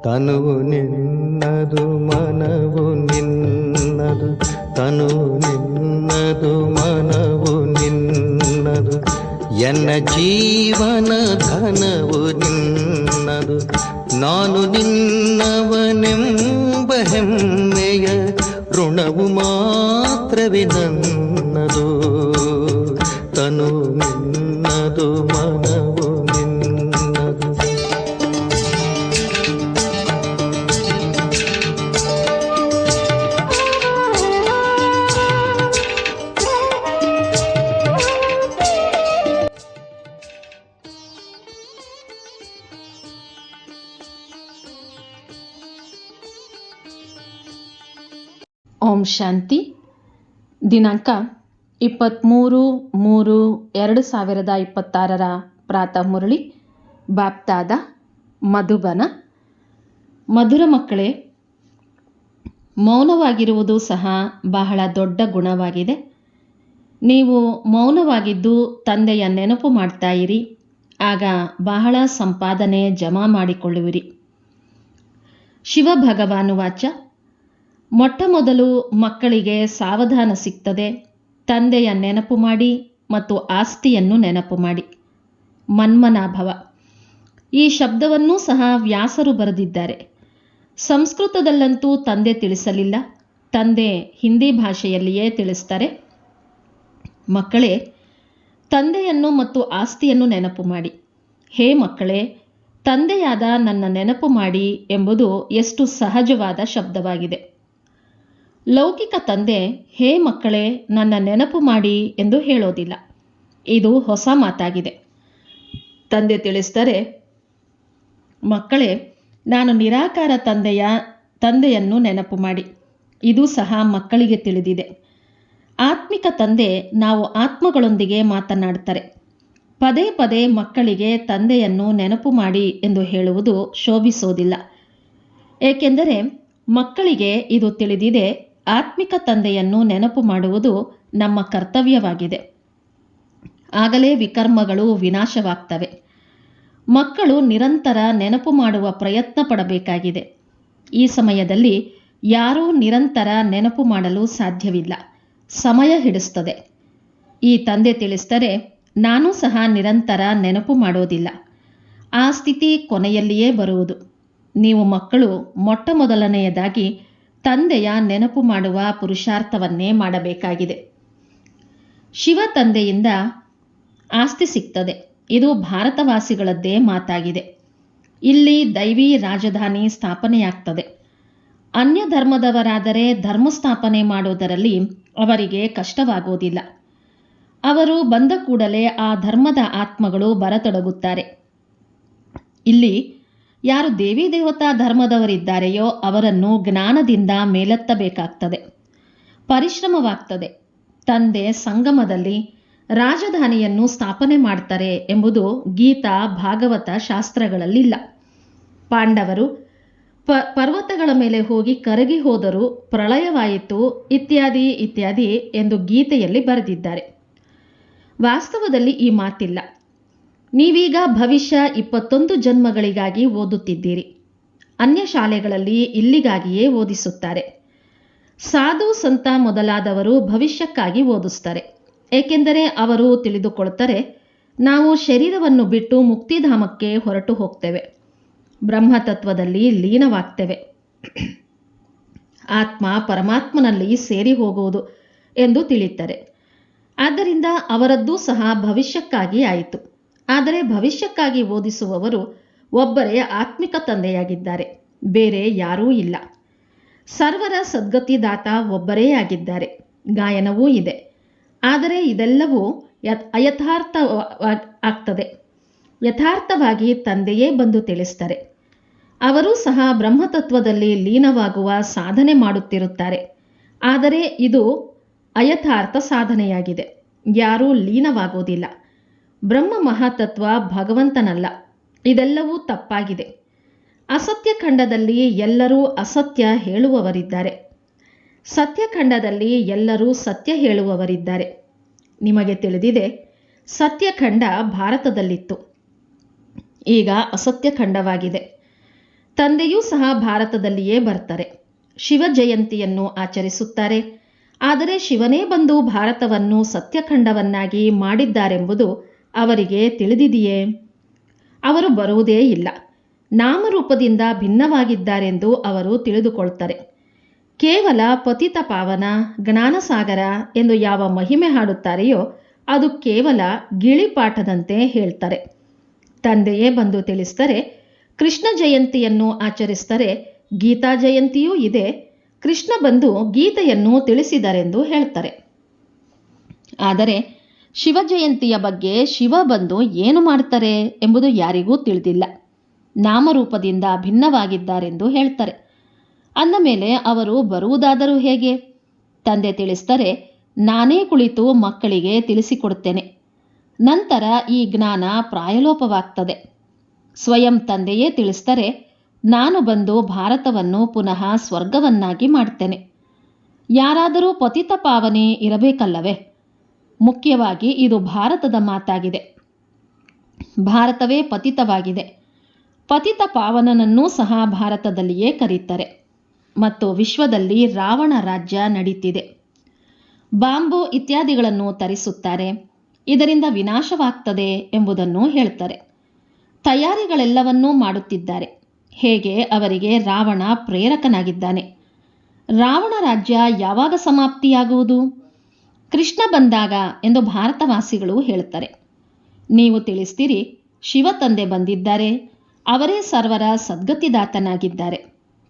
ತನುವು ನಿನ್ನದು ಮನವು ನಿನ್ನದು, ತನುವು ನಿನ್ನದು ಮನವು ನಿನ್ನದು, ಎನ್ನ ಜೀವನ ಧನವು ನಿನ್ನದು. ನಾನು ನಿನ್ನವನೆಂಬ ಹೆಮ್ಮೆಯ ಋಣವು ಮಾತ್ರವೇ ನನ್ನದು. ತನು ನಿನ್ನದು ಮನವು ನಿನ್ನದು. ಓಂ ಶಾಂತಿ. ದಿನಾಂಕ 23/3/2026 ಪ್ರಾತಃ ಮುರಳಿ ಬಾಪ್ತಾದ ಮಧುಬನ. ಮಧುರ ಮಕ್ಕಳೇ, ಮೌನವಾಗಿರುವುದು ಸಹ ಬಹಳ ದೊಡ್ಡ ಗುಣವಾಗಿದೆ. ನೀವು ಮೌನವಾಗಿದ್ದು ತಂದೆಯ ನೆನಪು ಮಾಡ್ತಾ ಇರಿ, ಆಗ ಬಹಳ ಸಂಪಾದನೆ ಜಮಾ ಮಾಡಿಕೊಳ್ಳುವಿರಿ. ಶಿವ ಭಗವಾನು ವಾಚ: ಮೊಟ್ಟ ಮೊದಲು ಮಕ್ಕಳಿಗೆ ಸಾವಧಾನ ಸಿಗ್ತದೆ. ತಂದೆಯ ನೆನಪು ಮಾಡಿ ಮತ್ತು ಆಸ್ತಿಯನ್ನು ನೆನಪು ಮಾಡಿ. ಮನ್ಮನಾಭವ. ಈ ಶಬ್ದವನ್ನೂ ಸಹ ವ್ಯಾಸರು ಬರೆದಿದ್ದಾರೆ. ಸಂಸ್ಕೃತದಲ್ಲಂತೂ ತಂದೆ ತಿಳಿಸಲಿಲ್ಲ, ತಂದೆ ಹಿಂದಿ ಭಾಷೆಯಲ್ಲಿಯೇ ತಿಳಿಸ್ತಾರೆ. ಮಕ್ಕಳೇ, ತಂದೆಯನ್ನು ಮತ್ತು ಆಸ್ತಿಯನ್ನು ನೆನಪು ಮಾಡಿ. ಹೇ ಮಕ್ಕಳೇ, ತಂದೆಯಾದ ನನ್ನ ನೆನಪು ಮಾಡಿ ಎಂಬುದು ಎಷ್ಟು ಸಹಜವಾದ ಶಬ್ದವಾಗಿದೆ. ಲೌಕಿಕ ತಂದೆ ಹೇ ಮಕ್ಕಳೇ ನನ್ನ ನೆನಪು ಮಾಡಿ ಎಂದು ಹೇಳೋದಿಲ್ಲ. ಇದು ಹೊಸ ಮಾತಾಗಿದೆ. ತಂದೆ ತಿಳಿಸ್ತಾರೆ, ಮಕ್ಕಳೇ, ನಾನು ನಿರಾಕಾರ ತಂದೆಯನ್ನು ನೆನಪು ಮಾಡಿ. ಇದು ಸಹ ಮಕ್ಕಳಿಗೆ ತಿಳಿದಿದೆ. ಆತ್ಮಿಕ ತಂದೆ ನಾವು ಆತ್ಮಗಳೊಂದಿಗೆ ಮಾತನಾಡ್ತಾರೆ. ಪದೇ ಪದೇ ಮಕ್ಕಳಿಗೆ ತಂದೆಯನ್ನು ನೆನಪು ಮಾಡಿ ಎಂದು ಹೇಳುವುದು ಶೋಭಿಸೋದಿಲ್ಲ. ಏಕೆಂದರೆ ಮಕ್ಕಳಿಗೆ ಇದು ತಿಳಿದಿದೆ, ಆತ್ಮಿಕ ತಂದೆಯನ್ನು ನೆನಪು ಮಾಡುವುದು ನಮ್ಮ ಕರ್ತವ್ಯವಾಗಿದೆ. ಆಗಲೇ ವಿಕರ್ಮಗಳು ವಿನಾಶವಾಗ್ತವೆ. ಮಕ್ಕಳು ನಿರಂತರ ನೆನಪು ಮಾಡುವ ಪ್ರಯತ್ನ ಪಡಬೇಕಾಗಿದೆ. ಈ ಸಮಯದಲ್ಲಿ ಯಾರೂ ನಿರಂತರ ನೆನಪು ಮಾಡಲು ಸಾಧ್ಯವಿಲ್ಲ, ಸಮಯ ಹಿಡಿಸ್ತದೆ. ಈ ತಂದೆ ತಿಳಿಸ್ತಾರೆ, ನಾನು ಸಹ ನಿರಂತರ ನೆನಪು ಮಾಡೋದಿಲ್ಲ. ಆ ಸ್ಥಿತಿ ಕೊನೆಯಲ್ಲಿಯೇ ಬರುವುದು. ನೀವು ಮಕ್ಕಳು ಮೊಟ್ಟ ಮೊದಲನೆಯದಾಗಿ ತಂದೆಯ ನೆನಪು ಮಾಡುವ ಪುರುಷಾರ್ಥವನ್ನೇ ಮಾಡಬೇಕಾಗಿದೆ. ಶಿವ ತಂದೆಯಿಂದ ಆಸ್ತಿ ಸಿಗ್ತದೆ. ಇದು ಭಾರತವಾಸಿಗಳದ್ದೇ ಮಾತಾಗಿದೆ. ಇಲ್ಲಿ ದೈವಿ ರಾಜಧಾನಿ ಸ್ಥಾಪನೆಯಾಗ್ತದೆ. ಅನ್ಯ ಧರ್ಮದವರಾದರೆ ಧರ್ಮ ಸ್ಥಾಪನೆ ಮಾಡೋದರಲ್ಲಿ ಅವರಿಗೆ ಕಷ್ಟವಾಗೋದಿಲ್ಲ. ಅವರು ಬಂದ ಕೂಡಲೇ ಆ ಧರ್ಮದ ಆತ್ಮಗಳು ಬರತೊಡಗುತ್ತಾರೆ. ಇಲ್ಲಿ ಯಾರು ದೇವಿ ದೇವತಾ ಧರ್ಮದವರಿದ್ದಾರೆಯೋ ಅವರನ್ನು ಜ್ಞಾನದಿಂದ ಮೇಲೆತ್ತಬೇಕಾಗ್ತದೆ. ಪರಿಶ್ರಮವಾಗ್ತದೆ. ತಂದೆ ಸಂಗಮದಲ್ಲಿ ರಾಜಧಾನಿಯನ್ನು ಸ್ಥಾಪನೆ ಮಾಡ್ತಾರೆ ಎಂಬುದು ಗೀತಾ ಭಾಗವತ ಶಾಸ್ತ್ರಗಳಲ್ಲಿಲ್ಲ. ಪಾಂಡವರು ಪರ್ವತಗಳ ಮೇಲೆ ಹೋಗಿ ಕರಗಿ ಹೋದರೂ ಪ್ರಳಯವಾಯಿತು ಇತ್ಯಾದಿ ಇತ್ಯಾದಿ ಎಂದು ಗೀತೆಯಲ್ಲಿ ಬರೆದಿದ್ದಾರೆ. ವಾಸ್ತವದಲ್ಲಿ ಈ ಮಾತಿಲ್ಲ. ನೀವೀಗ ಭವಿಷ್ಯ 21 ಜನ್ಮಗಳಿಗಾಗಿ ಓದುತ್ತಿದ್ದೀರಿ. ಅನ್ಯ ಶಾಲೆಗಳಲ್ಲಿ ಇಲ್ಲಿಗಾಗಿಯೇ ಓದಿಸುತ್ತಾರೆ. ಸಾಧು ಸಂತ ಮೊದಲಾದವರು ಭವಿಷ್ಯಕ್ಕಾಗಿ ಓದಿಸ್ತಾರೆ. ಏಕೆಂದರೆ ಅವರು ತಿಳಿದುಕೊಳ್ತಾರೆ, ನಾವು ಶರೀರವನ್ನು ಬಿಟ್ಟು ಮುಕ್ತಿಧಾಮಕ್ಕೆ ಹೊರಟು ಹೋಗ್ತೇವೆ, ಬ್ರಹ್ಮತತ್ವದಲ್ಲಿ ಲೀನವಾಗ್ತೇವೆ, ಆತ್ಮ ಪರಮಾತ್ಮನಲ್ಲಿ ಸೇರಿ ಹೋಗುವುದು ಎಂದು ತಿಳಿಯುತ್ತಾರೆ. ಆದ್ದರಿಂದ ಅವರದ್ದೂ ಸಹ ಭವಿಷ್ಯಕ್ಕಾಗಿ ಆಯಿತು. ಆದರೆ ಭವಿಷ್ಯಕ್ಕಾಗಿ ಓದಿಸುವವರು ಒಬ್ಬರೇ ಆತ್ಮಿಕ ತಂದೆಯಾಗಿದ್ದಾರೆ, ಬೇರೆ ಯಾರೂ ಇಲ್ಲ. ಸರ್ವರ ಸದ್ಗತಿದಾತ ಒಬ್ಬರೇ ಆಗಿದ್ದಾರೆ. ಗಾಯನವೂ ಇದೆ. ಆದರೆ ಇದೆಲ್ಲವೂ ಅಯಥಾರ್ಥ ಆಗ್ತದೆ. ಯಥಾರ್ಥವಾಗಿ ತಂದೆಯೇ ಬಂದು ತಿಳಿಸ್ತಾರೆ. ಅವರೂ ಸಹ ಬ್ರಹ್ಮತತ್ವದಲ್ಲಿ ಲೀನವಾಗುವ ಸಾಧನೆ ಮಾಡುತ್ತಿರುತ್ತಾರೆ. ಆದರೆ ಇದು ಅಯಥಾರ್ಥ ಸಾಧನೆಯಾಗಿದೆ. ಯಾರೂ ಲೀನವಾಗೋದಿಲ್ಲ. ಬ್ರಹ್ಮ ಮಹಾತತ್ವ ಭಗವಂತನಲ್ಲ. ಇದೆಲ್ಲವೂ ತಪ್ಪಾಗಿದೆ. ಅಸತ್ಯಖಂಡದಲ್ಲಿ ಎಲ್ಲರೂ ಅಸತ್ಯ ಹೇಳುವವರಿದ್ದಾರೆ. ಸತ್ಯಖಂಡದಲ್ಲಿ ಎಲ್ಲರೂ ಸತ್ಯ ಹೇಳುವವರಿದ್ದಾರೆ. ನಿಮಗೆ ತಿಳಿದಿದೆ, ಸತ್ಯಖಂಡ ಭಾರತದಲ್ಲಿತ್ತು, ಈಗ ಅಸತ್ಯಖಂಡವಾಗಿದೆ. ತಂದೆಯೂ ಸಹ ಭಾರತದಲ್ಲಿಯೇ ಬರ್ತಾರೆ. ಶಿವ ಜಯಂತಿಯನ್ನು ಆಚರಿಸುತ್ತಾರೆ. ಆದರೆ ಶಿವನೇ ಬಂದು ಭಾರತವನ್ನು ಸತ್ಯಖಂಡವನ್ನಾಗಿ ಮಾಡಿದ್ದಾರೆಂಬುದು ಅವರಿಗೆ ತಿಳಿದಿದೆಯೇ? ಅವರು ಬರುವುದೇ ಇಲ್ಲ. ನಾಮರೂಪದಿಂದ ಭಿನ್ನವಾಗಿದ್ದಾರೆಂದು ಅವರು ತಿಳಿದುಕೊಳ್ತಾರೆ. ಕೇವಲ ಪತಿತ ಪಾವನ, ಜ್ಞಾನಸಾಗರ ಎಂದು ಯಾವ ಮಹಿಮೆ ಹಾಡುತ್ತಾರೆಯೋ ಅದು ಕೇವಲ ಗಿಳಿಪಾಠದಂತೆ ಹೇಳ್ತಾರೆ. ತಂದೆಯೇ ಬಂದು ತಿಳಿಸ್ತಾರೆ. ಕೃಷ್ಣ ಜಯಂತಿಯನ್ನು ಆಚರಿಸ್ತಾರೆ. ಗೀತಾ ಜಯಂತಿಯೂ ಇದೆ. ಕೃಷ್ಣ ಬಂದು ಗೀತೆಯನ್ನು ತಿಳಿಸಿದರೆಂದು ಹೇಳ್ತಾರೆ. ಆದರೆ ಶಿವ ಜಯಂತಿಯ ಬಗ್ಗೆ ಶಿವ ಬಂದು ಏನು ಮಾಡ್ತಾರೆ ಎಂಬುದು ಯಾರಿಗೂ ತಿಳಿದಿಲ್ಲ. ನಾಮರೂಪದಿಂದ ಭಿನ್ನವಾಗಿದ್ದಾರೆಂದು ಹೇಳ್ತಾರೆ. ಅಂದ ಮೇಲೆ ಅವರು ಬರುವುದಾದರೂ ಹೇಗೆ? ತಂದೆ ತಿಳಿಸ್ತಾರೆ, ನಾನೇ ಕುಳಿತು ಮಕ್ಕಳಿಗೆ ತಿಳಿಸಿಕೊಡುತ್ತೇನೆ. ನಂತರ ಈ ಜ್ಞಾನ ಪ್ರಾಯಲೋಪವಾಗ್ತದೆ. ಸ್ವಯಂ ತಂದೆಯೇ ತಿಳಿಸ್ತಾರೆ, ನಾನು ಬಂದು ಭಾರತವನ್ನು ಪುನಃ ಸ್ವರ್ಗವನ್ನಾಗಿ ಮಾಡ್ತೇನೆ. ಯಾರಾದರೂ ಪತಿತ ಪಾವನೆ ಇರಬೇಕಲ್ಲವೇ? ಮುಖ್ಯವಾಗಿ ಇದು ಭಾರತದ ಮಾತಾಗಿದೆ. ಭಾರತವೇ ಪತಿತವಾಗಿದೆ. ಪತಿತ ಪಾವನನನ್ನೂ ಸಹ ಭಾರತದಲ್ಲಿಯೇ ಕರೀತಾರೆ. ಮತ್ತು ವಿಶ್ವದಲ್ಲಿ ರಾವಣ ರಾಜ್ಯ ನಡೀತಿದೆ. ಬಾಂಬು ಇತ್ಯಾದಿಗಳನ್ನು ತರಿಸುತ್ತಾರೆ. ಇದರಿಂದ ವಿನಾಶವಾಗ್ತದೆ ಎಂಬುದನ್ನು ಹೇಳ್ತಾರೆ. ತಯಾರಿಗಳೆಲ್ಲವನ್ನೂ ಮಾಡುತ್ತಿದ್ದಾರೆ. ಹೇಗೆ ಅವರಿಗೆ ರಾವಣ ಪ್ರೇರಕನಾಗಿದ್ದಾನೆ. ರಾವಣ ರಾಜ್ಯ ಯಾವಾಗ ಸಮಾಪ್ತಿಯಾಗುವುದು? ಕೃಷ್ಣ ಬಂದಾಗ ಎಂದು ಭಾರತವಾಸಿಗಳು ಹೇಳ್ತಾರೆ. ನೀವು ತಿಳಿಸ್ತೀರಿ, ಶಿವ ತಂದೆ ಬಂದಿದ್ದಾರೆ. ಅವರೇ ಸರ್ವರ ಸದ್ಗತಿದಾತನಾಗಿದ್ದಾರೆ.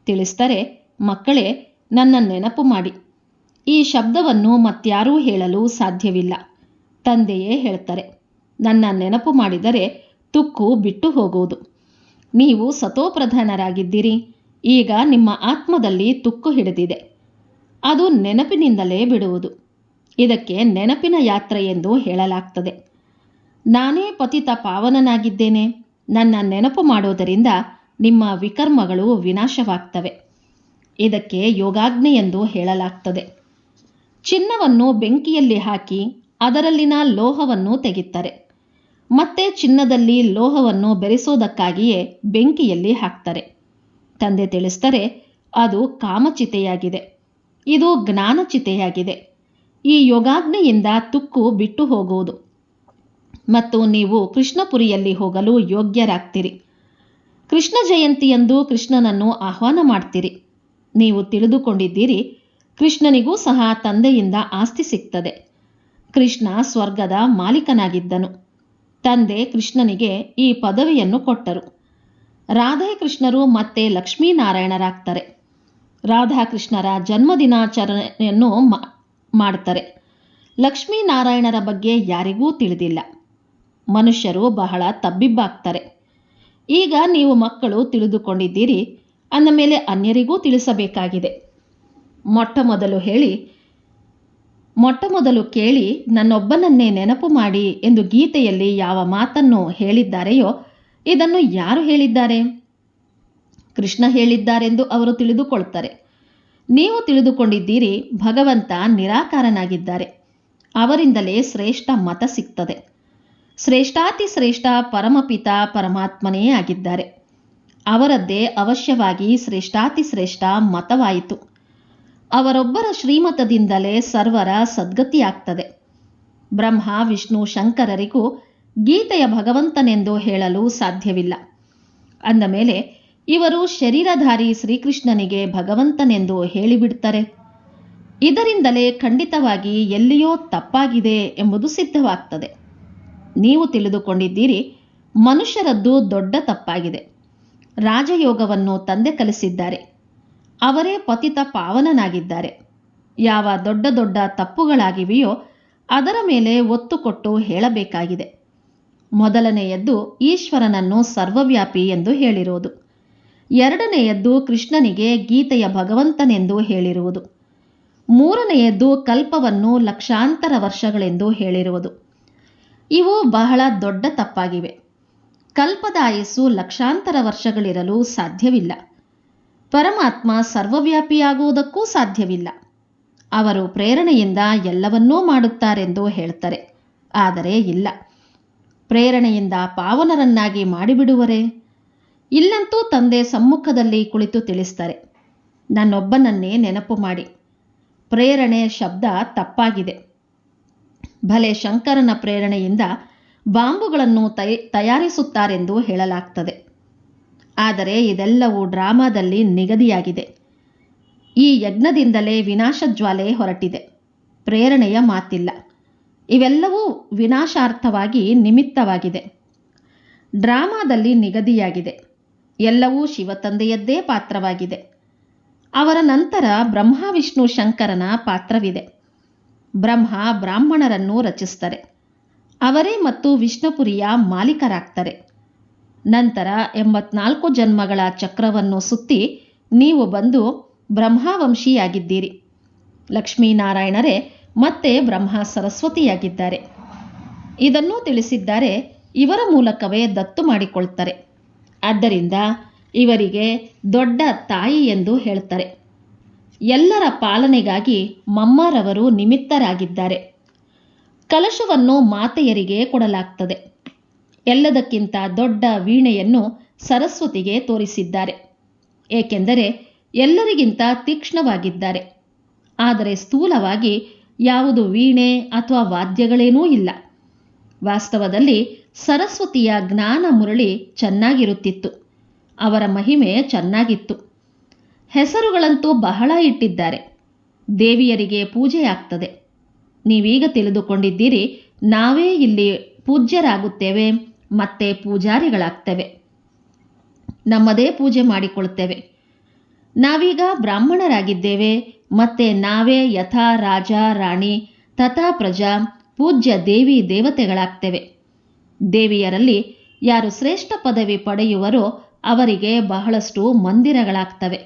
ತಿಳಿಸ್ತಾರೆ, ಮಕ್ಕಳೇ ನನ್ನ ನೆನಪು ಮಾಡಿ. ಈ ಶಬ್ದವನ್ನು ಮತ್ಯಾರೂ ಹೇಳಲು ಸಾಧ್ಯವಿಲ್ಲ. ತಂದೆಯೇ ಹೇಳ್ತಾರೆ, ನನ್ನ ನೆನಪು ಮಾಡಿದರೆ ತುಕ್ಕು ಬಿಟ್ಟು ಹೋಗುವುದು. ನೀವು ಸತೋಪ್ರಧಾನರಾಗಿದ್ದೀರಿ. ಈಗ ನಿಮ್ಮ ಆತ್ಮದಲ್ಲಿ ತುಕ್ಕು ಹಿಡಿದಿದೆ. ಅದು ನೆನಪಿನಿಂದಲೇ ಬಿಡುವುದು. ಇದಕ್ಕೆ ನೆನಪಿನ ಯಾತ್ರೆ ಎಂದು ಹೇಳಲಾಗ್ತದೆ. ನಾನೇ ಪತಿತ ಪಾವನನಾಗಿದ್ದೇನೆ. ನನ್ನ ನೆನಪು ಮಾಡೋದರಿಂದ ನಿಮ್ಮ ವಿಕರ್ಮಗಳು ವಿನಾಶವಾಗ್ತವೆ. ಇದಕ್ಕೆ ಯೋಗಾಗ್ನಿ ಎಂದು ಹೇಳಲಾಗ್ತದೆ. ಚಿನ್ನವನ್ನು ಬೆಂಕಿಯಲ್ಲಿ ಹಾಕಿ ಅದರಲ್ಲಿನ ಲೋಹವನ್ನು ತೆಗಿತಾರೆ. ಮತ್ತೆ ಚಿನ್ನದಲ್ಲಿ ಲೋಹವನ್ನು ಬೆರೆಸೋದಕ್ಕಾಗಿಯೇ ಬೆಂಕಿಯಲ್ಲಿ ಹಾಕ್ತಾರೆ. ತಂದೆ ತಿಳಿಸ್ತಾರೆ, ಅದು ಕಾಮಚಿತೆಯಾಗಿದೆ. ಇದು ಜ್ಞಾನಚಿತೆಯಾಗಿದೆ. ಈ ಯೋಗಾಗ್ನಿಯಿಂದ ತುಕ್ಕು ಬಿಟ್ಟು ಹೋಗುವುದು ಮತ್ತು ನೀವು ಕೃಷ್ಣಪುರಿಯಲ್ಲಿ ಹೋಗಲು ಯೋಗ್ಯರಾಗ್ತೀರಿ. ಕೃಷ್ಣ ಜಯಂತಿಯಂದು ಕೃಷ್ಣನನ್ನು ಆಹ್ವಾನ ಮಾಡ್ತೀರಿ. ನೀವು ತಿಳಿದುಕೊಂಡಿದ್ದೀರಿ, ಕೃಷ್ಣನಿಗೂ ಸಹ ತಂದೆಯಿಂದ ಆಸ್ತಿ ಸಿಗ್ತದೆ. ಕೃಷ್ಣ ಸ್ವರ್ಗದ ಮಾಲೀಕನಾಗಿದ್ದನು. ತಂದೆ ಕೃಷ್ಣನಿಗೆ ಈ ಪದವಿಯನ್ನು ಕೊಟ್ಟರು. ರಾಧೆ ಕೃಷ್ಣರು ಮತ್ತೆ ಲಕ್ಷ್ಮೀನಾರಾಯಣರಾಗ್ತಾರೆ. ರಾಧಾಕೃಷ್ಣರ ಜನ್ಮದಿನಾಚರಣೆಯನ್ನು ಮಾಡ್ತಾರೆ. ಲಕ್ಷ್ಮೀನಾರಾಯಣರ ಬಗ್ಗೆ ಯಾರಿಗೂ ತಿಳಿದಿಲ್ಲ. ಮನುಷ್ಯರು ಬಹಳ ತಬ್ಬಿಬ್ಬಾಗ್ತಾರೆ. ಈಗ ನೀವು ಮಕ್ಕಳು ತಿಳಿದುಕೊಂಡಿದ್ದೀರಿ. ಅಂದ ಮೇಲೆ ಅನ್ಯರಿಗೂ ತಿಳಿಸಬೇಕಾಗಿದೆ. ಮೊಟ್ಟ ಮೊದಲು ಕೇಳಿ ನನ್ನೊಬ್ಬನನ್ನೇ ನೆನಪು ಮಾಡಿ ಎಂದು ಗೀತೆಯಲ್ಲಿ ಯಾವ ಮಾತನ್ನು ಹೇಳಿದ್ದಾರೆಯೋ ಇದನ್ನು ಯಾರು ಹೇಳಿದ್ದಾರೆ? ಕೃಷ್ಣ ಹೇಳಿದ್ದಾರೆಂದು ಅವರು ತಿಳಿದುಕೊಳ್ತಾರೆ. ನೀವು ತಿಳಿದುಕೊಂಡಿದ್ದೀರಿ, ಭಗವಂತ ನಿರಾಕಾರನಾಗಿದ್ದಾರೆ. ಅವರಿಂದಲೇ ಶ್ರೇಷ್ಠ ಮತ ಸಿಗ್ತದೆ. ಶ್ರೇಷ್ಠಾತಿ ಶ್ರೇಷ್ಠ ಪರಮಪಿತ ಪರಮಾತ್ಮನೇ ಆಗಿದ್ದಾರೆ. ಅವರದ್ದೇ ಅವಶ್ಯವಾಗಿ ಶ್ರೇಷ್ಠಾತಿ ಶ್ರೇಷ್ಠ ಮತವಾಯಿತು. ಅವರೊಬ್ಬರ ಶ್ರೀಮತದಿಂದಲೇ ಸರ್ವರ ಸದ್ಗತಿಯಾಗ್ತದೆ. ಬ್ರಹ್ಮ ವಿಷ್ಣು ಶಂಕರರಿಗೂ ಗೀತೆಯ ಭಗವಂತನೆಂದು ಹೇಳಲು ಸಾಧ್ಯವಿಲ್ಲ. ಅಂದ ಮೇಲೆ ಇವರು ಶರೀರಧಾರಿ ಶ್ರೀಕೃಷ್ಣನಿಗೆ ಭಗವಂತನೆಂದು ಹೇಳಿಬಿಡ್ತಾರೆ. ಇದರಿಂದಲೇ ಖಂಡಿತವಾಗಿ ಎಲ್ಲಿಯೋ ತಪ್ಪಾಗಿದೆ ಎಂಬುದು ಸಿದ್ಧವಾಗ್ತದೆ. ನೀವು ತಿಳಿದುಕೊಂಡಿದ್ದೀರಿ, ಮನುಷ್ಯರದ್ದು ದೊಡ್ಡ ತಪ್ಪಾಗಿದೆ. ರಾಜಯೋಗವನ್ನು ತಂದೆ ಕಲಿಸಿದ್ದಾರೆ. ಅವರೇ ಪತಿತ ಪಾವನನಾಗಿದ್ದಾರೆ. ಯಾವ ದೊಡ್ಡ ದೊಡ್ಡ ತಪ್ಪುಗಳಾಗಿವೆಯೋ ಅದರ ಮೇಲೆ ಒತ್ತು ಕೊಟ್ಟು ಹೇಳಬೇಕಾಗಿದೆ. ಮೊದಲನೆಯದ್ದು ಈಶ್ವರನನ್ನು ಸರ್ವವ್ಯಾಪಿ ಎಂದು ಹೇಳಿರುವುದು. ಎರಡನೆಯದ್ದು ಕೃಷ್ಣನಿಗೆ ಗೀತೆಯ ಭಗವಂತನೆಂದು ಹೇಳಿರುವುದು. ಮೂರನೆಯದ್ದು ಕಲ್ಪವನ್ನು ಲಕ್ಷಾಂತರ ವರ್ಷಗಳೆಂದು ಹೇಳಿರುವುದು. ಇವು ಬಹಳ ದೊಡ್ಡ ತಪ್ಪಾಗಿವೆ. ಕಲ್ಪದ ಆಯಸ್ಸು ಲಕ್ಷಾಂತರ ವರ್ಷಗಳಿರಲು ಸಾಧ್ಯವಿಲ್ಲ. ಪರಮಾತ್ಮ ಸರ್ವವ್ಯಾಪಿಯಾಗುವುದಕ್ಕೂ ಸಾಧ್ಯವಿಲ್ಲ. ಅವರು ಪ್ರೇರಣೆಯಿಂದ ಎಲ್ಲವನ್ನೂ ಮಾಡುತ್ತಾರೆಂದು ಹೇಳ್ತಾರೆ. ಆದರೆ ಇಲ್ಲ, ಪ್ರೇರಣೆಯಿಂದ ಪಾವನರನ್ನಾಗಿ ಮಾಡಿಬಿಡುವರೇ? ಇಲ್ಲಂತೂ ತಂದೆ ಸಮ್ಮುಖದಲ್ಲಿ ಕುಳಿತು ತಿಳಿಸ್ತಾರೆ, ನನ್ನೊಬ್ಬನನ್ನೇ ನೆನಪು ಮಾಡಿ. ಪ್ರೇರಣೆ ಶಬ್ದ ತಪ್ಪಾಗಿದೆ. ಭಲೆ ಶಂಕರನ ಪ್ರೇರಣೆಯಿಂದ ಬಾಂಬುಗಳನ್ನು ತಯಾರಿಸುತ್ತಾರೆಂದು ಹೇಳಲಾಗ್ತದೆ. ಆದರೆ ಇದೆಲ್ಲವೂ ಡ್ರಾಮಾದಲ್ಲಿ ನಿಗದಿಯಾಗಿದೆ. ಈ ಯಜ್ಞದಿಂದಲೇ ವಿನಾಶಜ್ವಾಲೆ ಹೊರಟಿದೆ. ಪ್ರೇರಣೆಯ ಮಾತಿಲ್ಲ. ಇವೆಲ್ಲವೂ ವಿನಾಶಾರ್ಥವಾಗಿ ನಿಮಿತ್ತವಾಗಿದೆ. ಡ್ರಾಮಾದಲ್ಲಿ ನಿಗದಿಯಾಗಿದೆ. ಎಲ್ಲವೂ ಶಿವತಂದೆಯದ್ದೇ ಪಾತ್ರವಾಗಿದೆ. ಅವರ ನಂತರ ಬ್ರಹ್ಮ ವಿಷ್ಣು ಶಂಕರನ ಪಾತ್ರವಿದೆ. ಬ್ರಹ್ಮ ಬ್ರಾಹ್ಮಣರನ್ನು ರಚಿಸ್ತಾರೆ. ಅವರೇ ಮತ್ತು ವಿಷ್ಣುಪುರಿಯ ಮಾಲೀಕರಾಗ್ತಾರೆ. ನಂತರ 84 ಜನ್ಮಗಳ ಚಕ್ರವನ್ನು ಸುತ್ತಿ ನೀವು ಬಂದು ಬ್ರಹ್ಮವಂಶಿಯಾಗಿದ್ದೀರಿ. ಲಕ್ಷ್ಮೀನಾರಾಯಣರೇ ಮತ್ತೆ ಬ್ರಹ್ಮ ಸರಸ್ವತಿಯಾಗಿದ್ದಾರೆ. ಇದನ್ನೂ ತಿಳಿಸಿದ್ದಾರೆ. ಇವರ ಮೂಲಕವೇ ದತ್ತು ಮಾಡಿಕೊಳ್ತಾರೆ. ಆದ್ದರಿಂದ ಇವರಿಗೆ ದೊಡ್ಡ ತಾಯಿ ಎಂದು ಹೇಳ್ತಾರೆ. ಎಲ್ಲರ ಪಾಲನೆಗಾಗಿ ಮಮ್ಮರವರು ನಿಮಿತ್ತರಾಗಿದ್ದಾರೆ. ಕಲಶವನ್ನು ಮಾತೆಯರಿಗೆ ಕೊಡಲಾಗ್ತದೆ. ಎಲ್ಲದಕ್ಕಿಂತ ದೊಡ್ಡ ವೀಣೆಯನ್ನು ಸರಸ್ವತಿಗೆ ತೋರಿಸಿದ್ದಾರೆ. ಏಕೆಂದರೆ ಎಲ್ಲರಿಗಿಂತ ತೀಕ್ಷ್ಣವಾಗಿದ್ದಾರೆ. ಆದರೆ ಸ್ಥೂಲವಾಗಿ ಯಾವುದು ವೀಣೆ ಅಥವಾ ವಾದ್ಯಗಳೇನೂ ಇಲ್ಲ. ವಾಸ್ತವದಲ್ಲಿ ಸರಸ್ವತಿಯ ಜ್ಞಾನ ಮುರಳಿ ಚೆನ್ನಾಗಿರುತ್ತಿತ್ತು. ಅವರ ಮಹಿಮೆ ಚೆನ್ನಾಗಿತ್ತು. ಹೆಸರುಗಳಂತೂ ಬಹಳ ಇಟ್ಟಿದ್ದಾರೆ. ದೇವಿಯರಿಗೆ ಪೂಜೆಯಾಗ್ತದೆ. ನೀವೀಗ ತಿಳಿದುಕೊಂಡಿದ್ದೀರಿ, ನಾವೇ ಇಲ್ಲಿ ಪೂಜ್ಯರಾಗುತ್ತೇವೆ ಮತ್ತೆ ಪೂಜಾರಿಗಳಾಗ್ತೇವೆ. ನಮ್ಮದೇ ಪೂಜೆ ಮಾಡಿಕೊಳ್ತೇವೆ. ನಾವೀಗ ಬ್ರಾಹ್ಮಣರಾಗಿದ್ದೇವೆ. ಮತ್ತೆ ನಾವೇ ಯಥಾ ರಾಜ ರಾಣಿ ತಥಾ ಪ್ರಜಾ ಪೂಜ್ಯ ದೇವಿ ದೇವತೆಗಳಾಗ್ತೇವೆ. ದೇವಿಯರಲ್ಲಿ ಯಾರು ಶ್ರೇಷ್ಠ ಪದವಿ ಪಡೆಯುವರೋ ಅವರಿಗೆ ಬಹಳಷ್ಟು ಮಂದಿರಗಳಾಗ್ತವೆ.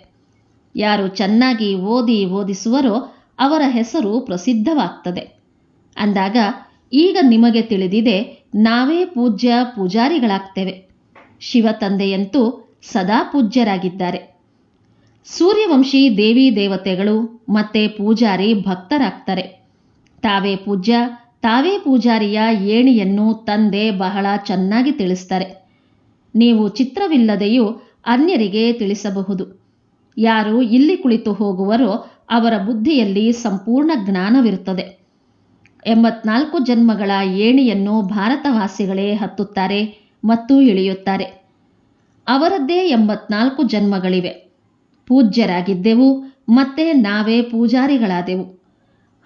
ಯಾರು ಚೆನ್ನಾಗಿ ಓದಿಸುವರೋ ಅವರ ಹೆಸರು ಪ್ರಸಿದ್ಧವಾಗ್ತದೆ. ಅಂದಾಗ ಈಗ ನಿಮಗೆ ತಿಳಿದಿದೆ, ನಾವೇ ಪೂಜ್ಯ ಪೂಜಾರಿಗಳಾಗ್ತೇವೆ. ಶಿವತಂದೆಯಂತೂ ಸದಾ ಪೂಜ್ಯರಾಗಿದ್ದಾರೆ. ಸೂರ್ಯವಂಶಿ ದೇವಿ ದೇವತೆಗಳು ಮತ್ತೆ ಪೂಜಾರಿ ಭಕ್ತರಾಗ್ತಾರೆ. ತಾವೇ ಪೂಜ್ಯ ತಾವೇ ಪೂಜಾರಿಯ ಏಣಿಯನ್ನು ತಂದೆ ಬಹಳ ಚೆನ್ನಾಗಿ ತಿಳಿಸ್ತಾರೆ. ನೀವು ಚಿತ್ರವಿಲ್ಲದೆಯೂ ಅನ್ಯರಿಗೆ ತಿಳಿಸಬಹುದು. ಯಾರು ಇಲ್ಲಿ ಕುಳಿತು ಹೋಗುವರೋ ಅವರ ಬುದ್ಧಿಯಲ್ಲಿ ಸಂಪೂರ್ಣ ಜ್ಞಾನವಿರುತ್ತದೆ. 84 ಜನ್ಮಗಳ ಏಣಿಯನ್ನು ಭಾರತವಾಸಿಗಳೇ ಹತ್ತುತ್ತಾರೆ ಮತ್ತು ಇಳಿಯುತ್ತಾರೆ. ಅವರದ್ದೇ 84 ಜನ್ಮಗಳಿವೆ. ಪೂಜ್ಯರಾಗಿದ್ದೆವು ಮತ್ತೆ ನಾವೇ ಪೂಜಾರಿಗಳಾದೆವು.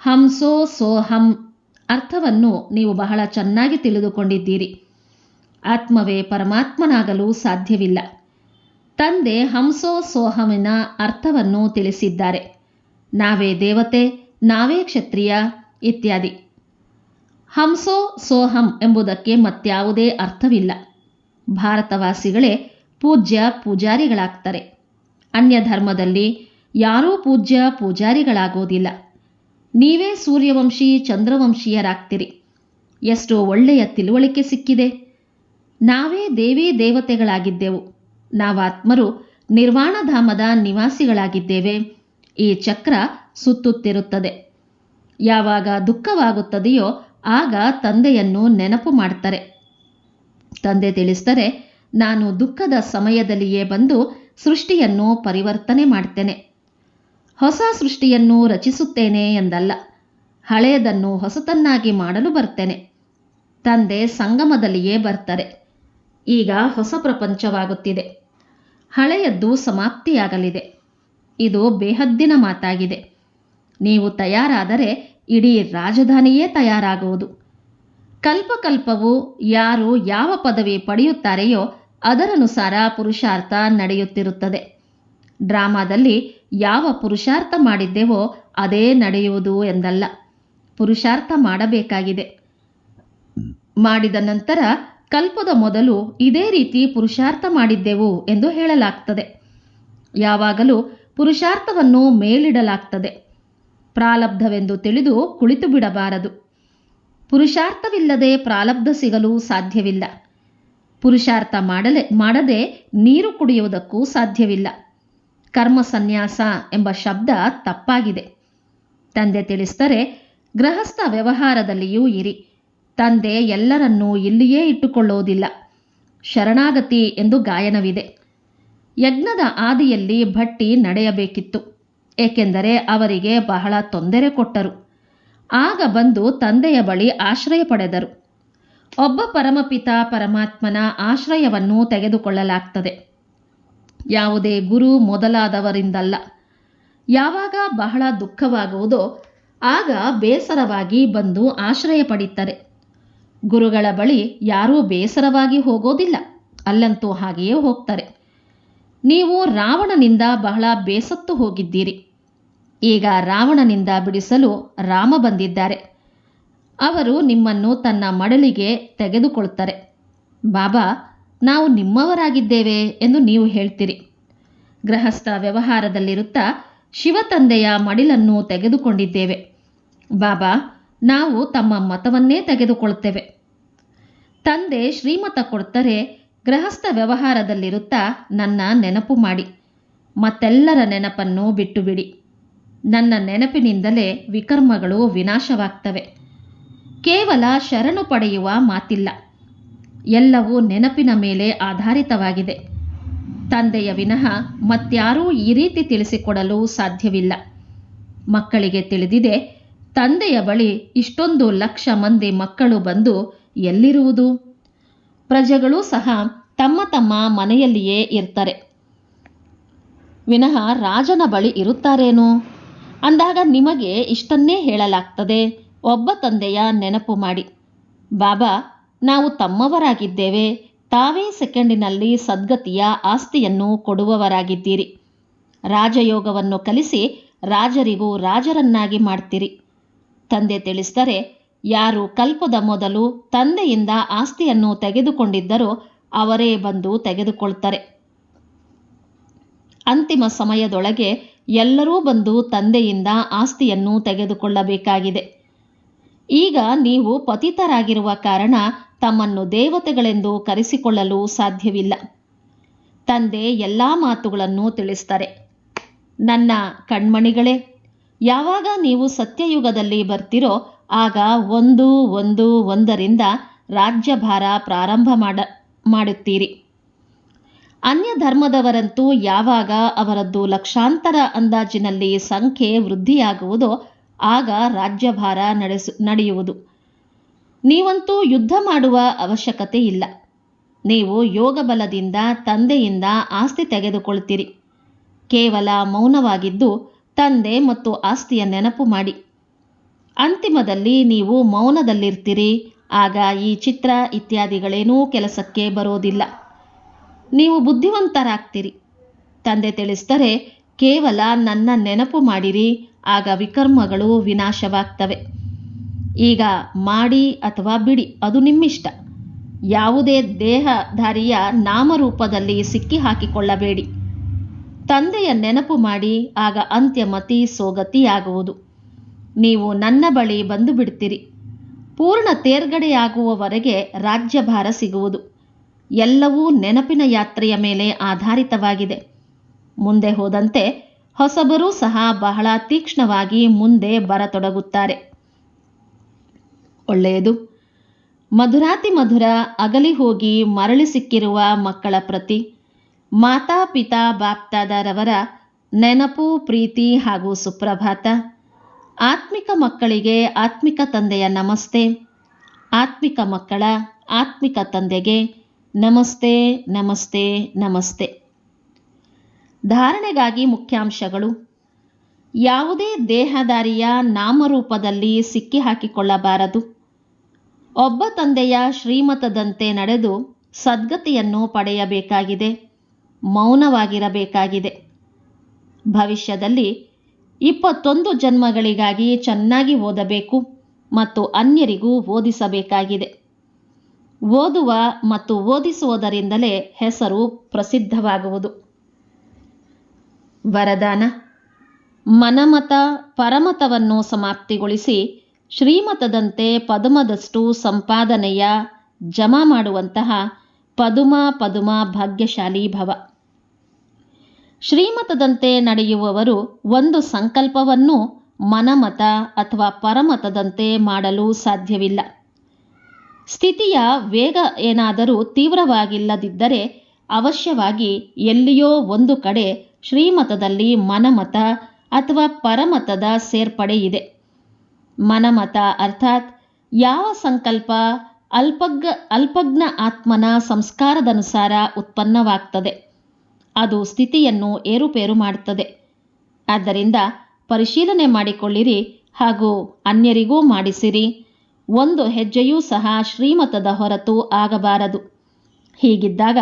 ಹಂಸೋ ಸೋಹಂ ಅರ್ಥವನ್ನು ನೀವು ಬಹಳ ಚೆನ್ನಾಗಿ ತಿಳಿದುಕೊಂಡಿದ್ದೀರಿ. ಆತ್ಮವೇ ಪರಮಾತ್ಮನಾಗಲು ಸಾಧ್ಯವಿಲ್ಲ. ತಂದೆ ಹಂಸೋ ಸೋಹಮಿನ ಅರ್ಥವನ್ನು ತಿಳಿಸಿದ್ದಾರೆ. ನಾವೇ ದೇವತೆ, ನಾವೇ ಕ್ಷತ್ರಿಯ ಇತ್ಯಾದಿ. ಹಂಸೋ ಸೋಹಂ ಎಂಬುದಕ್ಕೆ ಮತ್ಯಾವುದೇ ಅರ್ಥವಿಲ್ಲ. ಭಾರತವಾಸಿಗಳೇ ಪೂಜ್ಯ ಪೂಜಾರಿಗಳಾಗ್ತಾರೆ. ಅನ್ಯ ಧರ್ಮದಲ್ಲಿ ಯಾರೂ ಪೂಜ್ಯ ಪೂಜಾರಿಗಳಾಗೋದಿಲ್ಲ. ನೀವೇ ಸೂರ್ಯವಂಶಿ ಚಂದ್ರವಂಶೀಯರಾಗ್ತಿರಿ. ಎಷ್ಟೋ ಒಳ್ಳೆಯ ತಿಳುವಳಿಕೆ ಸಿಕ್ಕಿದೆ. ನಾವೇ ದೇವಿ ದೇವತೆಗಳಾಗಿದ್ದೆವು. ನಾವಾತ್ಮರು ನಿರ್ವಾಣಧಾಮದ ನಿವಾಸಿಗಳಾಗಿದ್ದೇವೆ. ಈ ಚಕ್ರ ಸುತ್ತುತ್ತಿರುತ್ತದೆ. ಯಾವಾಗ ದುಃಖವಾಗುತ್ತದೆಯೋ ಆಗ ತಂದೆಯನ್ನು ನೆನಪು ಮಾಡ್ತಾರೆ. ತಂದೆ ತಿಳಿಸ್ತಾರೆ, ನಾನು ದುಃಖದ ಸಮಯದಲ್ಲಿಯೇ ಬಂದು ಸೃಷ್ಟಿಯನ್ನು ಪರಿವರ್ತನೆ ಮಾಡ್ತೇನೆ. ಹೊಸ ಸೃಷ್ಟಿಯನ್ನು ರಚಿಸುತ್ತೇನೆ ಎಂದಲ್ಲ, ಹಳೆಯದನ್ನು ಹೊಸತನ್ನಾಗಿ ಮಾಡಲು ಬರ್ತೇನೆ. ತಂದೆ ಸಂಗಮದಲ್ಲಿಯೇ ಬರ್ತಾರೆ. ಈಗ ಹೊಸ ಪ್ರಪಂಚವಾಗುತ್ತಿದೆ. ಹಳೆಯದ್ದು ಸಮಾಪ್ತಿಯಾಗಲಿದೆ. ಇದು ಬೇಹದ್ದಿನ ಮಾತಾಗಿದೆ. ನೀವು ತಯಾರಾದರೆ ಇಡೀ ರಾಜಧಾನಿಯೇ ತಯಾರಾಗುವುದು. ಕಲ್ಪಕಲ್ಪವು ಯಾರು ಯಾವ ಪದವಿ ಪಡೆಯುತ್ತಾರೆಯೋ ಅದರನುಸಾರ ಪುರುಷಾರ್ಥ ನಡೆಯುತ್ತಿರುತ್ತದೆ. ಡ್ರಾಮಾದಲ್ಲಿ ಯಾವ ಪುರುಷಾರ್ಥ ಮಾಡಿದ್ದೆವೋ ಅದೇ ನಡೆಯುವುದು ಎಂದಲ್ಲ. ಪುರುಷಾರ್ಥ ಮಾಡಬೇಕಾಗಿದೆ. ಮಾಡಿದ ನಂತರ ಕಲ್ಪದ ಮೊದಲು ಇದೇ ರೀತಿ ಪುರುಷಾರ್ಥ ಮಾಡಿದ್ದೆವು ಎಂದು ಹೇಳಲಾಗ್ತದೆ. ಯಾವಾಗಲೂ ಪುರುಷಾರ್ಥವನ್ನು ಮೇಲಿಡಲಾಗ್ತದೆ. ಪ್ರಾರಬ್ಧವೆಂದು ತಿಳಿದು ಕುಳಿತು ಬಿಡಬಾರದು. ಪುರುಷಾರ್ಥವಿಲ್ಲದೆ ಪ್ರಾರಬ್ಧ ಸಿಗಲು ಸಾಧ್ಯವಿಲ್ಲ. ಪುರುಷಾರ್ಥ ಮಾಡದೆ ನೀರು ಕುಡಿಯುವುದಕ್ಕೂ ಸಾಧ್ಯವಿಲ್ಲ. ಕರ್ಮ ಸನ್ಯಾಸ ಎಂಬ ಶಬ್ದ ತಪ್ಪಾಗಿದೆ. ತಂದೆ ತಿಳಿಸ್ತಾರೆ, ಗೃಹಸ್ಥ ವ್ಯವಹಾರದಲ್ಲಿಯೂ ಇರಿ. ತಂದೆ ಎಲ್ಲರನ್ನೂ ಇಲ್ಲಿಯೇ ಇಟ್ಟುಕೊಳ್ಳುವುದಿಲ್ಲ. ಶರಣಾಗತಿ ಎಂದು ಗಾಯನವಿದೆ. ಯಜ್ಞದ ಆದಿಯಲ್ಲಿ ಭಟ್ಟಿ ನಡೆಯಬೇಕಿತ್ತು, ಏಕೆಂದರೆ ಅವರಿಗೆ ಬಹಳ ತೊಂದರೆ ಕೊಟ್ಟರು. ಆಗ ಬಂದು ತಂದೆಯ ಬಳಿ ಆಶ್ರಯ ಪಡೆದರು. ಒಬ್ಬ ಪರಮಪಿತ ಪರಮಾತ್ಮನ ಆಶ್ರಯವನ್ನು ತೆಗೆದುಕೊಳ್ಳಲಾಗ್ತದೆ, ಯಾವುದೇ ಗುರು ಮೊದಲಾದವರಿಂದಲ್ಲ. ಯಾವಾಗ ಬಹಳ ದುಃಖವಾಗುವುದೋ ಆಗ ಬೇಸರವಾಗಿ ಬಂದು ಆಶ್ರಯ ಪಡೀತಾರೆ. ಗುರುಗಳ ಬಳಿ ಯಾರೂ ಬೇಸರವಾಗಿ ಹೋಗೋದಿಲ್ಲ, ಅಲ್ಲಂತೂ ಹಾಗೆಯೇ ಹೋಗ್ತಾರೆ. ನೀವು ರಾವಣನಿಂದ ಬಹಳ ಬೇಸತ್ತು ಹೋಗಿದ್ದೀರಿ. ಈಗ ರಾವಣನಿಂದ ಬಿಡಿಸಲು ರಾಮ ಬಂದಿದ್ದಾರೆ. ಅವರು ನಿಮ್ಮನ್ನು ತನ್ನ ಮಡಲಿಗೆ ತೆಗೆದುಕೊಳ್ತಾರೆ. ಬಾಬಾ, ನಾವು ನಿಮ್ಮವರಾಗಿದ್ದೇವೆ ಎಂದು ನೀವು ಹೇಳ್ತೀರಿ. ಗೃಹಸ್ಥ ವ್ಯವಹಾರದಲ್ಲಿರುತ್ತಾ ಶಿವತಂದೆಯ ಮಡಿಲನ್ನು ತೆಗೆದುಕೊಂಡಿದ್ದೇವೆ. ಬಾಬಾ, ನಾವು ತಮ್ಮ ಮತವನ್ನೇ ತೆಗೆದುಕೊಳ್ತೇವೆ. ತಂದೆ ಶ್ರೀಮತ ಕೊಡ್ತಾರೆ, ಗೃಹಸ್ಥ ವ್ಯವಹಾರದಲ್ಲಿರುತ್ತಾ ನನ್ನ ನೆನಪು ಮಾಡಿ, ಮತ್ತೆಲ್ಲರ ನೆನಪನ್ನು ಬಿಟ್ಟು ಬಿಡಿ. ನನ್ನ ನೆನಪಿನಿಂದಲೇ ವಿಕರ್ಮಗಳು ವಿನಾಶವಾಗ್ತವೆ. ಕೇವಲ ಶರಣು ಪಡೆಯುವ ಮಾತಿಲ್ಲ, ಎಲ್ಲವೂ ನೆನಪಿನ ಮೇಲೆ ಆಧಾರಿತವಾಗಿದೆ. ತಂದೆಯ ವಿನಃ ಮತ್ಯಾರೂ ಈ ರೀತಿ ತಿಳಿಸಿಕೊಡಲು ಸಾಧ್ಯವಿಲ್ಲ. ಮಕ್ಕಳಿಗೆ ತಿಳಿದಿದೆ, ತಂದೆಯ ಬಳಿ ಇಷ್ಟೊಂದು ಲಕ್ಷ ಮಂದಿ ಮಕ್ಕಳು ಬಂದು ಎಲ್ಲಿರುವುದು? ಪ್ರಜೆಗಳೂ ಸಹ ತಮ್ಮ ತಮ್ಮ ಮನೆಯಲ್ಲಿಯೇ ಇರ್ತಾರೆ ವಿನಃ ರಾಜನ ಬಳಿ ಇರುತ್ತಾರೇನು? ಅಂದಾಗ ನಿಮಗೆ ಇಷ್ಟನ್ನೇ ಹೇಳಲಾಗ್ತದೆ, ಒಬ್ಬ ತಂದೆಯ ನೆನಪು ಮಾಡಿ. ಬಾಬಾ, ನಾವು ತಮ್ಮವರಾಗಿದ್ದೇವೆ, ತಾವೇ ಸೆಕೆಂಡಿನಲ್ಲಿ ಸದ್ಗತಿಯ ಆಸ್ತಿಯನ್ನು ಕೊಡುವವರಾಗಿದ್ದೀರಿ. ರಾಜಯೋಗವನ್ನು ಕಲಿಸಿ ರಾಜರಿಗೂ ರಾಜರನ್ನಾಗಿ ಮಾಡ್ತೀರಿ. ತಂದೆ ತಿಳಿಸ್ತಾರೆ, ಯಾರು ಕಲ್ಪದ ಮೊದಲು ತಂದೆಯಿಂದ ಆಸ್ತಿಯನ್ನು ತೆಗೆದುಕೊಂಡಿದ್ದರೋ ಅವರೇ ಬಂದು ತೆಗೆದುಕೊಳ್ತಾರೆ. ಅಂತಿಮ ಸಮಯದೊಳಗೆ ಎಲ್ಲರೂ ಬಂದು ತಂದೆಯಿಂದ ಆಸ್ತಿಯನ್ನು ತೆಗೆದುಕೊಳ್ಳಬೇಕಾಗಿದೆ. ಈಗ ನೀವು ಪತಿತರಾಗಿರುವ ಕಾರಣ ತಮ್ಮನ್ನು ದೇವತೆಗಳೆಂದು ಕರೆಸಿಕೊಳ್ಳಲು ಸಾಧ್ಯವಿಲ್ಲ. ತಂದೆ ಎಲ್ಲ ಮಾತುಗಳನ್ನು ತಿಳಿಸ್ತಾರೆ. ನನ್ನ ಕಣ್ಮಣಿಗಳೇ, ಯಾವಾಗ ನೀವು ಸತ್ಯಯುಗದಲ್ಲಿ ಬರ್ತಿರೋ ಆಗ ಒಂದರಿಂದ ರಾಜ್ಯಭಾರ ಪ್ರಾರಂಭ ಮಾಡುತ್ತೀರಿ. ಅನ್ಯ ಧರ್ಮದವರಂತೂ ಯಾವಾಗ ಅವರದ್ದು ಲಕ್ಷಾಂತರ ಅಂದಾಜಿನಲ್ಲಿ ಸಂಖ್ಯೆ ವೃದ್ಧಿಯಾಗುವುದೋ ಆಗ ರಾಜ್ಯಭಾರ ನಡೆಯುವುದು. ನೀವಂತೂ ಯುದ್ಧ ಮಾಡುವ ಅವಶ್ಯಕತೆ ಇಲ್ಲ. ನೀವು ಯೋಗ ಬಲದಿಂದ ತಂದೆಯಿಂದ ಆಸ್ತಿ ತೆಗೆದುಕೊಳ್ತೀರಿ. ಕೇವಲ ಮೌನವಾಗಿದ್ದು ತಂದೆ ಮತ್ತು ಆಸ್ತಿಯ ನೆನಪು ಮಾಡಿ. ಅಂತಿಮದಲ್ಲಿ ನೀವು ಮೌನದಲ್ಲಿರ್ತೀರಿ. ಆಗ ಈ ಚಿತ್ರ ಇತ್ಯಾದಿಗಳೇನೂ ಕೆಲಸಕ್ಕೆ ಬರೋದಿಲ್ಲ. ನೀವು ಬುದ್ಧಿವಂತರಾಗ್ತೀರಿ. ತಂದೆ ತಿಳಿಸ್ತಾರೆ, ಕೇವಲ ನನ್ನ ನೆನಪು ಮಾಡಿರಿ, ಆಗ ವಿಕರ್ಮಗಳು ವಿನಾಶವಾಗ್ತವೆ. ಈಗ ಮಾಡಿ ಅಥವಾ ಬಿಡಿ, ಅದು ನಿಮ್ಮಿಷ್ಟ. ಯಾವುದೇ ದೇಹಧಾರಿಯ ನಾಮರೂಪದಲ್ಲಿ ಸಿಕ್ಕಿ ಹಾಕಿಕೊಳ್ಳಬೇಡಿ. ತಂದೆಯ ನೆನಪು ಮಾಡಿ, ಆಗ ಅಂತ್ಯಮತಿ ಸೋಗತಿಯಾಗುವುದು. ನೀವು ನನ್ನ ಬಳಿ ಬಂದು ಬಿಡ್ತೀರಿ. ಪೂರ್ಣ ತೇರ್ಗಡೆಯಾಗುವವರೆಗೆ ರಾಜ್ಯಭಾರ ಸಿಗುವುದು. ಎಲ್ಲವೂ ನೆನಪಿನ ಯಾತ್ರೆಯ ಮೇಲೆ ಆಧಾರಿತವಾಗಿದೆ. ಮುಂದೆ ಹೋದಂತೆ ಹೊಸಬರೂ ಸಹ ಬಹಳ ತೀಕ್ಷ್ಣವಾಗಿ ಮುಂದೆ ಬರತೊಡಗುತ್ತಾರೆ. ಒಳ್ಳೆಯದು. ಮಧುರಾತಿ ಮಧುರ ಅಗಲಿ ಹೋಗಿ ಮರಳಿ ಸಿಕ್ಕಿರುವ ಮಕ್ಕಳ ಪ್ರತಿ ಮಾತಾ ಪಿತಾ ಬಾಪ್ದಾದರವರ ನೆನಪು, ಪ್ರೀತಿ ಹಾಗೂ ಸುಪ್ರಭಾತ. ಆತ್ಮಿಕ ಮಕ್ಕಳಿಗೆ ಆತ್ಮಿಕ ತಂದೆಯ ನಮಸ್ತೆ. ಆತ್ಮಿಕ ಮಕ್ಕಳ ಆತ್ಮಿಕ ತಂದೆಗೆ ನಮಸ್ತೆ, ನಮಸ್ತೆ, ನಮಸ್ತೆ. ಧಾರಣೆಗಾಗಿ ಮುಖ್ಯಾಂಶಗಳು. ಯಾವುದೇ ದೇಹಧಾರಿಯ ನಾಮರೂಪದಲ್ಲಿ ಸಿಕ್ಕಿ ಹಾಕಿಕೊಳ್ಳಬಾರದು. ಒಬ್ಬ ತಂದೆಯ ಶ್ರೀಮತದಂತೆ ನಡೆದು ಸದ್ಗತಿಯನ್ನು ಪಡೆಯಬೇಕಾಗಿದೆ. ಮೌನವಾಗಿರಬೇಕಾಗಿದೆ. ಭವಿಷ್ಯದಲ್ಲಿ 21 ಜನ್ಮಗಳಿಗಾಗಿ ಚೆನ್ನಾಗಿ ಓದಬೇಕು ಮತ್ತು ಅನ್ಯರಿಗೂ ಓದಿಸಬೇಕಾಗಿದೆ. ಓದುವ ಮತ್ತು ಓದಿಸುವುದರಿಂದಲೇ ಹೆಸರು ಪ್ರಸಿದ್ಧವಾಗುವುದು. ವರದಾನ: ಮನಮತ ಪರಮತವನ್ನು ಸಮಾಪ್ತಿಗೊಳಿಸಿ ಶ್ರೀಮತದಂತೆ ಪದುಮದಷ್ಟು ಸಂಪಾದನೆಯ ಜಮಾ ಮಾಡುವಂತಹ ಪದುಮ ಭಾಗ್ಯಶಾಲಿ ಭವ. ಶ್ರೀಮತದಂತೆ ನಡೆಯುವವರು ಒಂದು ಸಂಕಲ್ಪವನ್ನು ಮನಮತ ಅಥವಾ ಪರಮತದಂತೆ ಮಾಡಲು ಸಾಧ್ಯವಿಲ್ಲ. ಸ್ಥಿತಿಯ ವೇಗ ಏನಾದರೂ ತೀವ್ರವಾಗಿಲ್ಲದಿದ್ದರೆ ಅವಶ್ಯವಾಗಿ ಎಲ್ಲಿಯೋ ಒಂದು ಕಡೆ ಶ್ರೀಮತದಲ್ಲಿ ಮನಮತ ಅಥವಾ ಪರಮತದ ಸೇರ್ಪಡೆ ಇದೆ. ಮನಮತ ಅರ್ಥಾತ್ ಯಾವ ಸಂಕಲ್ಪ ಅಲ್ಪಜ್ಞ ಆತ್ಮನ ಸಂಸ್ಕಾರದನುಸಾರ ಉತ್ಪನ್ನವಾಗ್ತದೆ, ಅದು ಸ್ಥಿತಿಯನ್ನು ಏರುಪೇರು ಮಾಡುತ್ತದೆ. ಆದ್ದರಿಂದ ಪರಿಶೀಲನೆ ಮಾಡಿಕೊಳ್ಳಿರಿ ಹಾಗೂ ಅನ್ಯರಿಗೂ ಮಾಡಿಸಿರಿ. ಒಂದು ಹೆಜ್ಜೆಯೂ ಸಹ ಶ್ರೀಮತದ ಹೊರತು ಆಗಬಾರದು. ಹೀಗಿದ್ದಾಗ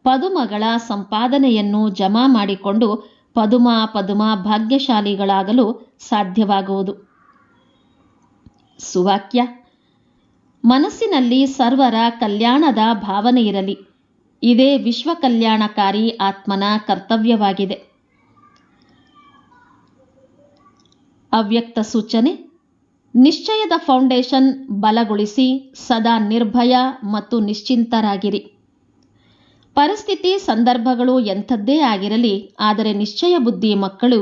ಪದುಮಗಳ ಸಂಪಾದನೆಯನ್ನು ಜಮಾ ಮಾಡಿಕೊಂಡು ಪದುಮ ಭಾಗ್ಯಶಾಲಿಗಳಾಗಲು ಸಾಧ್ಯವಾಗುವುದು. ಸುವಾಕ್ಯ: ಮನಸ್ಸಿನಲ್ಲಿ ಸರ್ವರ ಕಲ್ಯಾಣದ ಭಾವನೆ ಇರಲಿ. ಇದೇ ವಿಶ್ವ ಕಲ್ಯಾಣಕಾರಿ ಆತ್ಮನ ಕರ್ತವ್ಯವಾಗಿದೆ. ಅವ್ಯಕ್ತ ಸೂಚನೆ: ನಿಶ್ಚಯದ ಫೌಂಡೇಶನ್ ಬಲಗೊಳಿಸಿ ಸದಾ ನಿರ್ಭಯ ಮತ್ತು ನಿಶ್ಚಿಂತರಾಗಿರಿ. ಪರಿಸ್ಥಿತಿ ಸಂದರ್ಭಗಳು ಎಂಥದ್ದೇ ಆಗಿರಲಿ, ಆದರೆ ನಿಶ್ಚಯ ಬುದ್ಧಿ ಮಕ್ಕಳು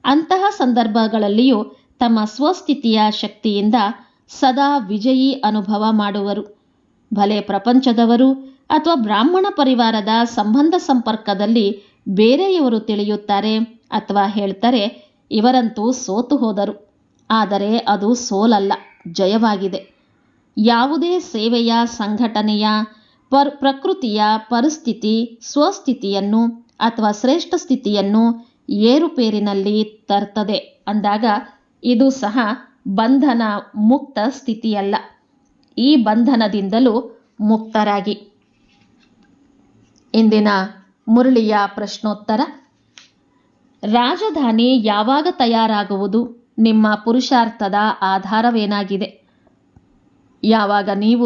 ಅಂತಹ ಸಂದರ್ಭಗಳಲ್ಲಿಯೂ ತಮ್ಮ ಸ್ವಸ್ಥಿತಿಯ ಶಕ್ತಿಯಿಂದ ಸದಾ ವಿಜಯೀ ಅನುಭವ ಮಾಡುವರು. ಭಲೆ ಪ್ರಪಂಚದವರು ಅಥವಾ ಬ್ರಾಹ್ಮಣ ಪರಿವಾರದ ಸಂಬಂಧ ಸಂಪರ್ಕದಲ್ಲಿ ಬೇರೆಯವರು ತಿಳಿಯುತ್ತಾರೆ ಅಥವಾ ಹೇಳ್ತಾರೆ, ಇವರಂತೂ ಸೋತು ಹೋದರು. ಆದರೆ ಅದು ಸೋಲಲ್ಲ, ಜಯವಾಗಿದೆ. ಯಾವುದೇ ಸೇವೆಯ ಸಂಘಟನೆಯ ಪ್ರಕೃತಿಯ ಪರಿಸ್ಥಿತಿ ಸ್ವಸ್ಥಿತಿಯನ್ನು ಅಥವಾ ಶ್ರೇಷ್ಠ ಸ್ಥಿತಿಯನ್ನು ಏರುಪೇರಿನಲ್ಲಿ ತರ್ತದೆ ಅಂದಾಗ ಇದು ಸಹ ಬಂಧನ ಮುಕ್ತ ಸ್ಥಿತಿಯಲ್ಲ. ಈ ಬಂಧನದಿಂದಲೂ ಮುಕ್ತರಾಗಿ. ಇಂದಿನ ಮುರಳಿಯ ಪ್ರಶ್ನೋತ್ತರ: ರಾಜಧಾನಿ ಯಾವಾಗ ತಯಾರಾಗುವುದು? ನಿಮ್ಮ ಪುರುಷಾರ್ಥದ ಆಧಾರವೇನಾಗಿದೆ? ಯಾವಾಗ ನೀವು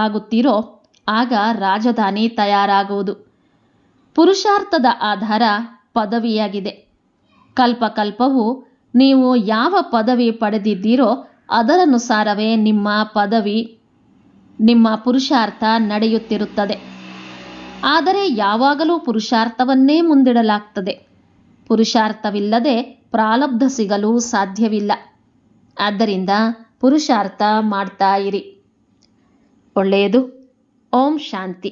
ಆಗುತ್ತೀರೋ ಆಗ ರಾಜಧಾನಿ ತಯಾರಾಗುವುದು. ಪುರುಷಾರ್ಥದ ಆಧಾರ ಪದವಿಯಾಗಿದೆ. ಕಲ್ಪಕಲ್ಪವು ನೀವು ಯಾವ ಪದವಿ ಪಡೆದಿದ್ದೀರೋ ಅದರನುಸಾರವೇ ನಿಮ್ಮ ಪುರುಷಾರ್ಥ ನಡೆಯುತ್ತಿರುತ್ತದೆ. ಆದರೆ ಯಾವಾಗಲೂ ಪುರುಷಾರ್ಥವನ್ನೇ ಮುಂದಿಡಲಾಗ್ತದೆ. ಪುರುಷಾರ್ಥವಿಲ್ಲದೆ ಪ್ರಾರಬ್ಧ ಸಿಗಲು ಸಾಧ್ಯವಿಲ್ಲ. ಆದ್ದರಿಂದ ಪುರುಷಾರ್ಥ ಮಾಡ್ತಾ ಇರಿ. ಒಳ್ಳೆಯದು. ಓಂ ಶಾಂತಿ.